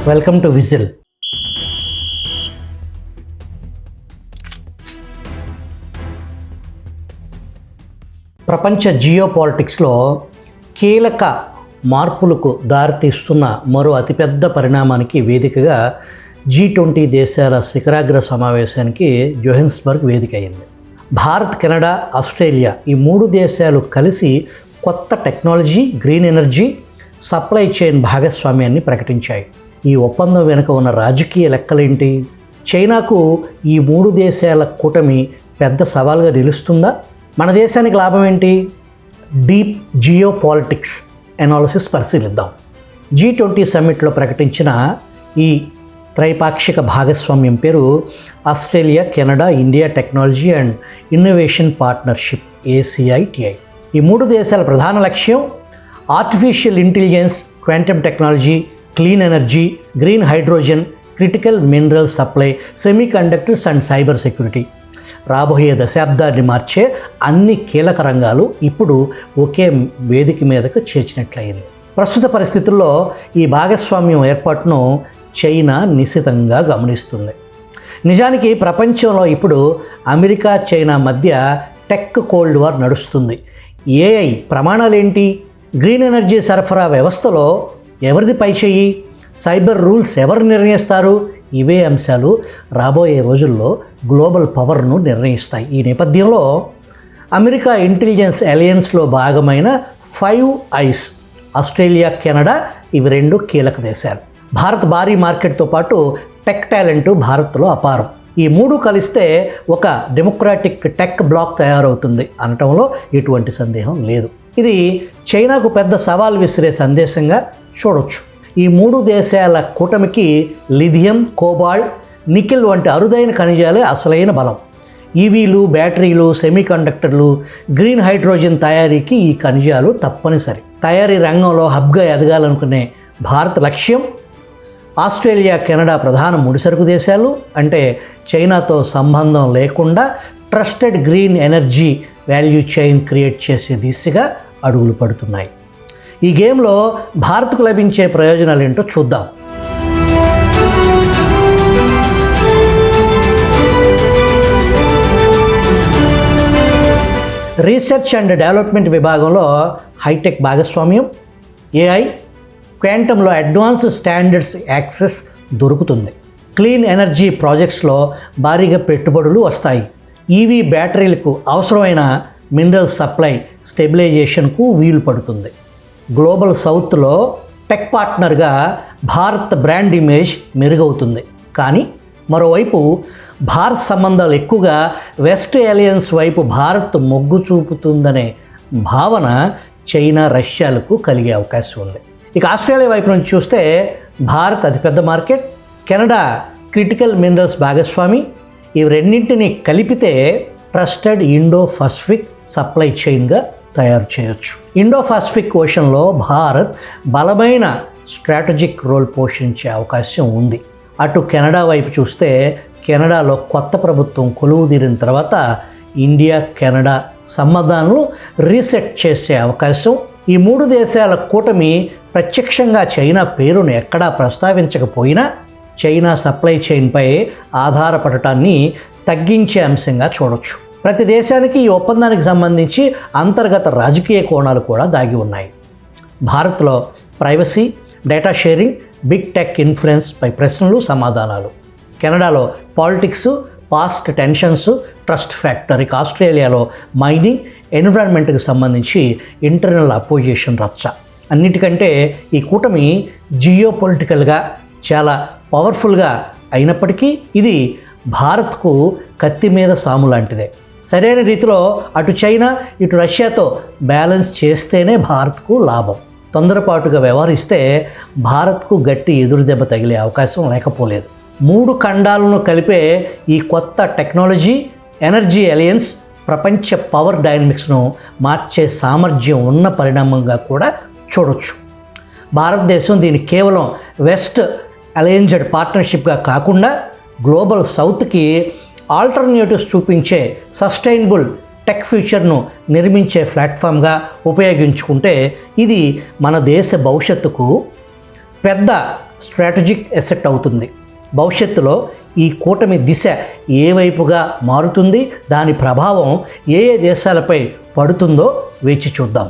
Welcome to whistle. ప్రపంచ జియోపాలిటిక్స్లో కీలక మార్పులకు దారితీస్తున్న మరో అతిపెద్ద పరిణామానికి వేదికగా G20 దేశాల శిఖరాగ్ర సమావేశానికి జోహెన్స్బర్గ్ వేదిక అయింది. భారత్, కెనడా, ఆస్ట్రేలియా ఈ 3 దేశాలు కలిసి కొత్త technology, green energy, supply chain భాగస్వామ్యాన్ని ప్రకటించాయి. ఈ ఒప్పందం వెనుక ఉన్న రాజకీయ లెక్కలేంటి? చైనాకు ఈ 3 దేశాల కూటమి పెద్ద సవాల్గా నిలుస్తుందా? మన దేశానికి లాభం ఏంటి? డీప్ జియోపాలిటిక్స్ అనాలిసిస్ పరిశీలిద్దాం. G20 సమ్మిట్లో ప్రకటించిన ఈ త్రైపాక్షిక భాగస్వామ్యం పేరు Australia, Canada, India technology and innovation partnership, ACITI. ఈ 3 దేశాల ప్రధాన లక్ష్యం artificial intelligence, quantum technology, clean energy, green hydrogen, critical mineral supply, semiconductors and cyber security. రాబోయే దశాబ్దాన్ని మార్చే అన్ని కీలక రంగాలు ఇప్పుడు ఒకే వేదిక మీదకు చేర్చినట్లయింది. ప్రస్తుత పరిస్థితుల్లో ఈ భాగస్వామ్యం ఏర్పాటును చైనా నిశితంగా గమనిస్తుంది. నిజానికి ప్రపంచంలో ఇప్పుడు అమెరికా, చైనా మధ్య టెక్ కోల్డ్ వార్ నడుస్తుంది. AI ప్రమాణాలేంటి? గ్రీన్ ఎనర్జీ సరఫరా వ్యవస్థలో ఎవరిది పైచేయి? సైబర్ రూల్స్ ఎవరు నిర్ణయిస్తారు? ఇవే అంశాలు రాబోయే రోజుల్లో గ్లోబల్ పవర్ను నిర్ణయిస్తాయి. ఈ నేపథ్యంలో అమెరికా ఇంటెలిజెన్స్ అలయన్స్లో భాగమైన 5 ఐస్, ఆస్ట్రేలియా, కెనడా ఇవి 2 కీలక దేశాలు. భారత్ భారీ మార్కెట్తో పాటు టెక్ టాలెంట్ భారత్లో అపారం. ఈ 3 కలిస్తే ఒక డెమోక్రాటిక్ టెక్ బ్లాక్ తయారవుతుంది అనటంలో ఎటువంటి సందేహం లేదు. ఇది చైనాకు పెద్ద సవాల్ విసిరే సందేశంగా చూడొచ్చు. ఈ 3 దేశాల కూటమికి లిథియం, కోబాల్ట్, నికెల్ వంటి అరుదైన ఖనిజాలే అసలైన బలం. ఈవీలు, బ్యాటరీలు, సెమీకండక్టర్లు, గ్రీన్ హైడ్రోజన్ తయారీకి ఈ ఖనిజాలు తప్పనిసరి. తయారీ రంగంలో హబ్గా ఎదగాలనుకునే భారత్ లక్ష్యం ఆస్ట్రేలియా, కెనడా ప్రధాన ముడిసరుకు దేశాలు, అంటే చైనాతో సంబంధం లేకుండా trusted green energy value chain create చేసే దిశగా అడుగులు పడుతున్నాయి. ఈ గేమ్లో భారత్కు లభించే ప్రయోజనాలు ఏంటో చూద్దాం. రీసెర్చ్ అండ్ డెవలప్మెంట్ విభాగంలో హైటెక్ భాగస్వామ్యం, AI, క్వాంటంలో అడ్వాన్స్ స్టాండర్డ్స్ యాక్సెస్ దొరుకుతుంది. క్లీన్ ఎనర్జీ ప్రాజెక్ట్స్లో భారీగా పెట్టుబడులు వస్తాయి. EV బ్యాటరీలకు అవసరమైన మినరల్ సప్లై స్టెబిలైజేషన్కు వీలు పడుతుంది. గ్లోబల్ సౌత్లో టెక్ పార్ట్నర్గా భారత్ బ్రాండ్ ఇమేజ్ మెరుగవుతుంది. కానీ మరోవైపు భారత్ సంబంధాలు ఎక్కువగా వెస్ట్ అలయన్స్ వైపు భారత్ మొగ్గు చూపుతుందనే భావన చైనా, రష్యాలకు కలిగే అవకాశం ఉంది. ఇక ఆస్ట్రేలియా వైపు నుంచి చూస్తే భారత్ అతిపెద్ద మార్కెట్, కెనడా క్రిటికల్ మినరల్స్ భాగస్వామి. ఇవి రెండింటిని కలిపితే ట్రస్టెడ్ ఇండో పసిఫిక్ సప్లై చైన్గా తయారు చేయొచ్చు. ఇండో పసిఫిక్ ఓషన్లో భారత్ బలమైన స్ట్రాటజిక్ రోల్ పోషించే అవకాశం ఉంది. అటు కెనడా వైపు చూస్తే కెనడాలో కొత్త ప్రభుత్వం కొలువుదీరిన తర్వాత ఇండియా, కెనడా సంబంధాలను రీసెట్ చేసే అవకాశం. ఈ 3 దేశాల కూటమి ప్రత్యక్షంగా చైనా పేరును ఎక్కడా ప్రస్తావించకపోయినా చైనా సప్లై చైన్పై ఆధారపడటాన్ని తగ్గించే అంశంగా చూడొచ్చు. ప్రతి దేశానికి ఈ ఒప్పందానికి సంబంధించి అంతర్గత రాజకీయ కోణాలు కూడా దాగి ఉన్నాయి. భారత్లో privacy, data sharing, big tech influence పై ప్రశ్నలు, సమాధానాలు. కెనడాలో politics, past tensions, trust factor. ఇక ఆస్ట్రేలియాలో మైనింగ్, ఎన్విరాన్మెంట్కి సంబంధించి ఇంటర్నల్ అపోజిషన్ రచ్చ. అన్నిటికంటే ఈ కూటమి జియోపొలిటికల్గా చాలా పవర్ఫుల్గా అయినప్పటికీ ఇది భారత్కు కత్తి మీద సాము లాంటిదే. సరైన రీతిలో అటు చైనా, ఇటు రష్యాతో బ్యాలెన్స్ చేస్తేనే భారత్కు లాభం. తొందరపాటుగా వ్యవహరిస్తే భారత్కు గట్టి ఎదురుదెబ్బ తగిలే అవకాశం లేకపోలేదు. 3 ఖండాలను కలిపే ఈ కొత్త టెక్నాలజీ, ఎనర్జీ అలయన్స్ ప్రపంచ పవర్ డైనమిక్స్ను మార్చే సామర్థ్యం ఉన్న పరిణామంగా కూడా చూడొచ్చు. భారతదేశం దీన్ని కేవలం వెస్ట్ అలయన్స్డ్ పార్ట్నర్షిప్గా కాకుండా గ్లోబల్ సౌత్కి ఆల్టర్నేటివ్స్ చూపించే సస్టైనబుల్ టెక్ ఫ్యూచర్ను నిర్మించే ప్లాట్ఫామ్గా ఉపయోగించుకుంటే ఇది మన దేశ భవిష్యత్తుకు పెద్ద స్ట్రాటజిక్ ఎసెట్ అవుతుంది. భవిష్యత్తులో ఈ కూటమి దిశ ఏ వైపుగా మారుతుంది, దాని ప్రభావం ఏ ఏ దేశాలపై పడుతుందో వేచి చూద్దాం.